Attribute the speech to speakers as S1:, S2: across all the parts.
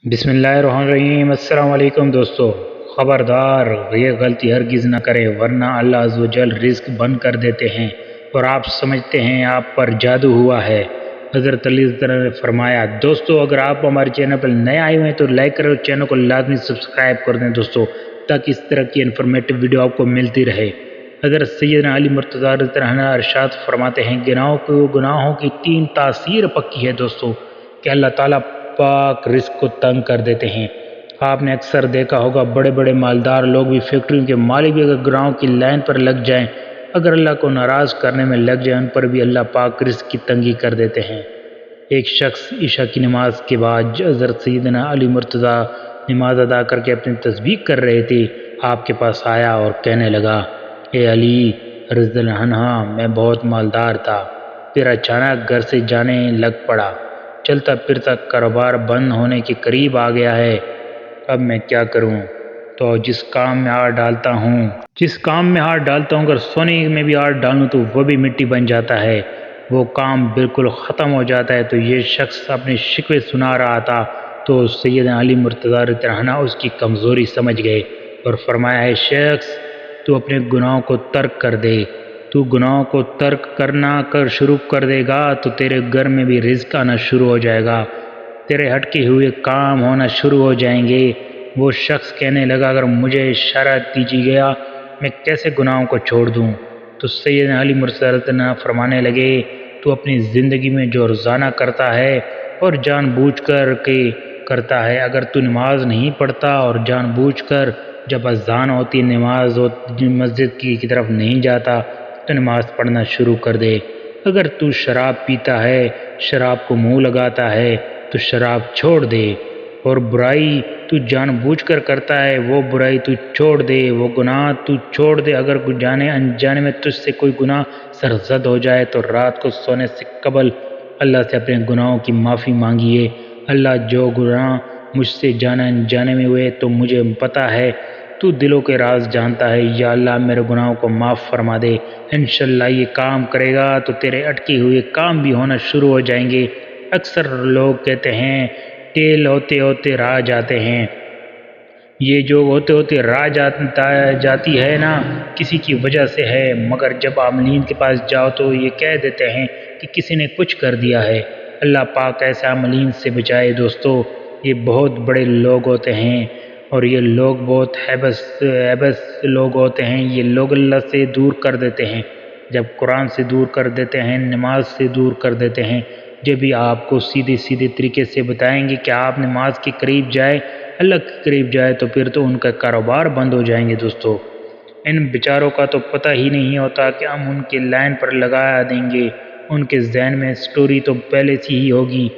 S1: بسم اللہ الرحمن الرحیم۔ السلام علیکم دوستو، خبردار یہ غلطی ہرگز نہ کرے ورنہ اللہ عز و جل رزق بند کر دیتے ہیں اور آپ سمجھتے ہیں آپ پر جادو ہوا ہے۔ حضرت علی نے فرمایا۔ دوستو اگر آپ ہمارے چینل پر نئے آئے ہوئے ہیں تو لائک کرو، چینل کو لازمی سبسکرائب کر دیں دوستو، تاکہ اس طرح کی انفارمیٹو ویڈیو آپ کو ملتی رہے۔ حضرت سیدنا علی مرتضیٰ رضی اللہ عنہ ارشاد فرماتے ہیں، گناہوں کی تین تاثیر پکی ہے دوستو کہ اللہ تعالیٰ پاک رزق کو تنگ کر دیتے ہیں۔ آپ نے اکثر دیکھا ہوگا بڑے بڑے مالدار لوگ بھی، فیکٹریوں کے مالک بھی اگر گناہوں کی لائن پر لگ جائیں، اگر اللہ کو ناراض کرنے میں لگ جائیں، ان پر بھی اللہ پاک رزق کی تنگی کر دیتے ہیں۔ ایک شخص عشاء کی نماز کے بعد حضرت سیدنا علی مرتضیٰ نماز ادا کر کے اپنی تسبیح کر رہے تھے، آپ کے پاس آیا اور کہنے لگا، اے علی رضی اللہ عنہ، میں بہت مالدار تھا، پھر اچانک گھر سے جانے لگ پڑا، چلتا پھرتا کاروبار بند ہونے کے قریب آ گیا ہے، اب میں کیا کروں؟ تو جس کام میں ہاتھ ڈالتا ہوں اگر سونے میں بھی ہاتھ ڈالوں تو وہ بھی مٹی بن جاتا ہے، وہ کام بالکل ختم ہو جاتا ہے۔ تو یہ شخص اپنے شکوے سنا رہا تھا، تو سیدنا علی مرتضیٰ رضی اللہ عنہ اس کی کمزوری سمجھ گئے اور فرمایا، ہے شخص تو اپنے گناہوں کو ترک کر دے، تو گناہوں کو ترک کرنا شروع کر دے گا تو تیرے گھر میں بھی رزق آنا شروع ہو جائے گا، تیرے ہٹکے ہوئے کام ہونا شروع ہو جائیں گے۔ وہ شخص کہنے لگا، اگر مجھے اشارہ دیجیے گیا میں کیسے گناہوں کو چھوڑ دوں؟ تو سیدنا علی مرتضیٰ رضی اللہ عنہ فرمانے لگے، تو اپنی زندگی میں جو روزانہ کرتا ہے اور جان بوجھ کر کے کرتا ہے، اگر تو نماز نہیں پڑھتا اور جان بوجھ کر جب اذان ہوتی نماز مسجد کی طرف نہیں جاتا تو نماز پڑھنا شروع کر دے۔ اگر تو شراب پیتا ہے، شراب کو منہ لگاتا ہے تو شراب چھوڑ دے، اور برائی تو جان بوجھ کر کرتا ہے وہ برائی تو چھوڑ دے، وہ گناہ تو چھوڑ دے۔ اگر جانے انجانے میں تجھ سے کوئی گناہ سرزد ہو جائے تو رات کو سونے سے قبل اللہ سے اپنے گناہوں کی معافی مانگیے، اللہ جو گناہ مجھ سے جانے انجانے میں ہوئے تو مجھے پتہ ہے، تو دلوں کے راز جانتا ہے، یا اللہ میرے گناہوں کو معاف فرما دے۔ انشاءاللہ یہ کام کرے گا تو تیرے اٹکے ہوئے کام بھی ہونا شروع ہو جائیں گے۔ اکثر لوگ کہتے ہیں ٹیل ہوتے ہوتے راہ جاتے ہیں، یہ جو ہوتے ہوتے راہ جاتی ہے نا کسی کی وجہ سے ہے، مگر جب عاملین کے پاس جاؤ تو یہ کہہ دیتے ہیں کہ کسی نے کچھ کر دیا ہے۔ اللہ پاک ایسے عاملین سے بچائے دوستو، یہ بہت بڑے لوگ ہوتے ہیں اور یہ لوگ بہت عبث لوگ ہوتے ہیں، یہ لوگ اللہ سے دور کر دیتے ہیں، جب قرآن سے دور کر دیتے ہیں، نماز سے دور کر دیتے ہیں۔ جب بھی آپ کو سیدھے طریقے سے بتائیں گے کہ آپ نماز کے قریب جائے، اللہ کے قریب جائے، تو پھر تو ان کا کاروبار بند ہو جائیں گے دوستو۔ ان بیچاروں کا تو پتہ ہی نہیں ہوتا کہ ہم ان کے لائن پر لگا دیں گے، ان کے ذہن میں سٹوری تو پہلے سے ہی ہوگی،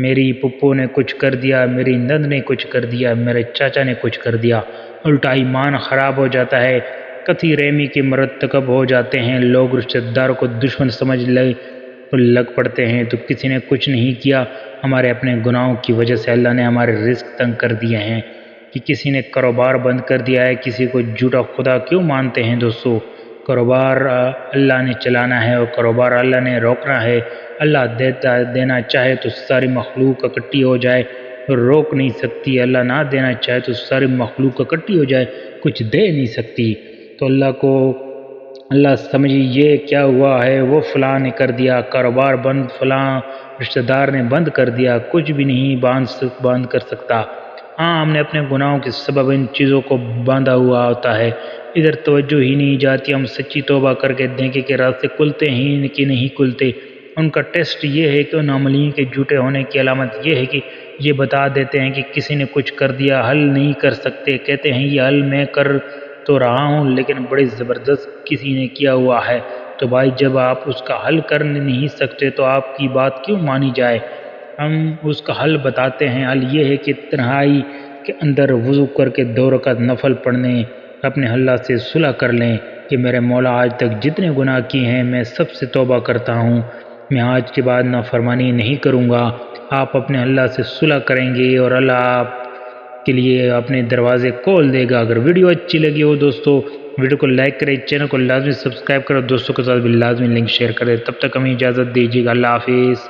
S1: میری پپو نے کچھ کر دیا، میری نند نے کچھ کر دیا، میرے چاچا نے کچھ کر دیا، الٹا ایمان خراب ہو جاتا ہے، قطعی رحمی کے مرتکب ہو جاتے ہیں، لوگ رشتہ داروں کو دشمن سمجھ لگ پڑتے ہیں۔ تو کسی نے کچھ نہیں کیا، ہمارے اپنے گناہوں کی وجہ سے اللہ نے ہمارے رزق تنگ کر دیے ہیں، کہ کسی نے کاروبار بند کر دیا ہے، کسی کو جھوٹا خدا کیوں مانتے ہیں دوستو؟ کاروبار اللہ نے چلانا ہے اور کاروبار اللہ نے روکنا ہے، اللہ دینا چاہے تو ساری مخلوق اکٹھی ہو جائے، روک نہیں سکتی، اللہ نہ دینا چاہے تو ساری مخلوق اکٹھی ہو جائے، کچھ دے نہیں سکتی۔ تو اللہ سمجھے یہ کیا ہوا ہے، وہ فلاں نے کر دیا کاروبار بند، فلاں رشتہ دار نے بند کر دیا، کچھ بھی نہیں بند کر سکتا۔ ہاں ہم نے اپنے گناہوں کے سبب ان چیزوں کو باندھا ہوا ہوتا ہے، ادھر توجہ ہی نہیں جاتی، ہم سچی توبہ کر کے دیکھیں کہ راستے کھلتے ہیں کہ نہیں کھلتے۔ ان کا ٹیسٹ یہ ہے کہ ان عملین کے جھوٹے ہونے کی علامت یہ ہے کہ یہ بتا دیتے ہیں کہ کسی نے کچھ کر دیا، حل نہیں کر سکتے، کہتے ہیں یہ حل میں کر تو رہا ہوں لیکن بڑی زبردست کسی نے کیا ہوا ہے۔ تو بھائی جب آپ اس کا حل کر نہیں سکتے تو آپ کی بات کیوں مانی جائے؟ ہم اس کا حل بتاتے ہیں، حل یہ ہے کہ تنہائی کے اندر وضو کر کے 2 رکعت نفل پڑھنے، اپنے اللہ سے صلح کر لیں کہ میرے مولا آج تک جتنے گناہ کیے ہیں میں سب سے توبہ کرتا ہوں، میں آج کے بعد نافرمانی نہیں کروں گا۔ آپ اپنے اللہ سے صلح کریں گے اور اللہ آپ کے لیے اپنے دروازے کھول دے گا۔ اگر ویڈیو اچھی لگی ہو دوستو، ویڈیو کو لائک کریں، چینل کو لازمی سبسکرائب کرو، دوستوں کے ساتھ بھی لازمی لنک شیئر کریں۔ تب تک ہمیں اجازت دیجیے گا، اللہ حافظ۔